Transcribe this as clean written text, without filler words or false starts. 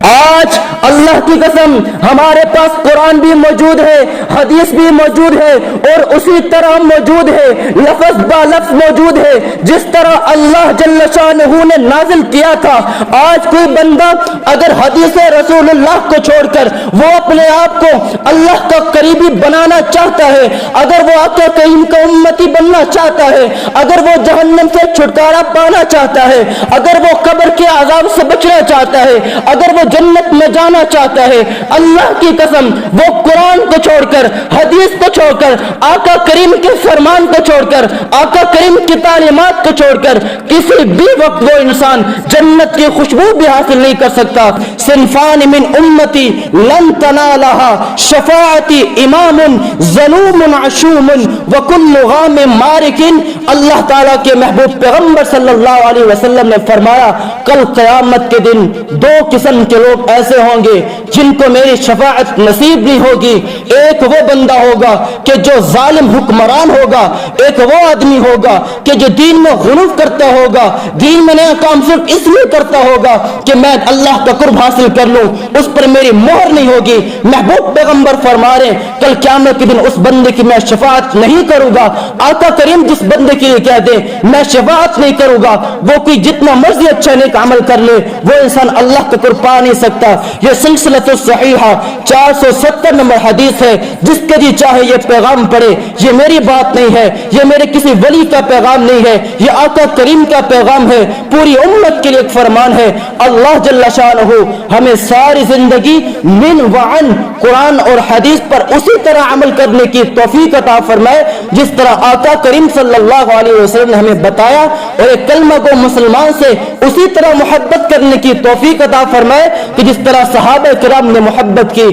آج اللہ کی قسم ہمارے پاس قرآن بھی موجود ہے، حدیث بھی موجود ہے، اور اسی طرح موجود ہے، لفظ با لفظ موجود ہے جس طرح اللہ جل شانہ نے نازل کیا تھا۔ آج کوئی بندہ اگر حدیث رسول اللہ کو چھوڑ کر وہ اپنے آپ کو اللہ کا قریبی بنانا چاہتا ہے، اگر وہ آقا کریم کا امتی بننا چاہتا ہے، اگر وہ جہنم سے چھٹکارا پانا چاہتا ہے، اگر وہ قبر کے عذاب سے بچنا چاہتا ہے، اگر وہ جنت میں جانا چاہتا ہے، اللہ کی قسم وہ قرآن کو چھوڑ کر، حدیث کو چھوڑ کر، آقا کریم کے فرمان کو چھوڑ کر، آقا کریم کی تعلیمات کو چھوڑ کر کسی بھی وقت وہ انسان جنت کی خوشبو بھی حاصل نہیں کر سکتا۔ صنفان من امتی لن تنالها شفاعتی امام ظلوم عشوم وکل غام مارک۔ اللہ تعالیٰ کے محبوب پیغمبر صلی اللہ علیہ وسلم نے فرمایا کل قیامت کے دن دو قسم کے لوگ ایسے ہوں گے جن کو میری شفاعت نصیب نہیں ہوگی۔ ایک وہ بندہ ہوگا کہ جو ظالم حکمران ہوگا، ایک وہ آدمی ہوگا کہ جو دین میں غلو کرتا ہوگا، دین میں نیا کام صرف اس لیے کرتا ہوگا کہ میں اللہ کا قرب حاصل کر لوں، اس پر میری مہر نہیں ہوگی۔ محبوب پیغمبر فرما رہے کل قیامت کے دن اس بندے کی میں شفاعت نہیں کروں گا۔ آقا کریم جس بندے کے لیے کہہ دے میں شفاعت نہیں کروں گا، وہ کوئی جتنا مرضی اچھا نیک عمل کر لے وہ انسان اللہ کا قرب پا نہیں سکتا۔ یہ سلسلۃ الصحیحہ 470 نمبر حدیث ہے، جس کے جی چاہے یہ پیغام پڑھے۔ یہ میری بات نہیں ہے، یہ میرے کسی ولی کا پیغام نہیں ہے، یہ آقا کریم کا پیغام ہے، پوری امت کے لیے ایک فرمان ہے۔ اللہ جل شانہ ہمیں ساری زندگی من وعن قرآن اور حدیث پر اسی طرح عمل کرنے کی توفیق عطا فرمائے جس طرح آقا کریم صلی اللہ علیہ وسلم نے ہمیں بتایا، اور ایک کلمہ کو مسلمان سے اسی طرح محبت کرنے کی توفیق عطا فرمائے کہ جس طرح صحابہ کرام نے محبت کی۔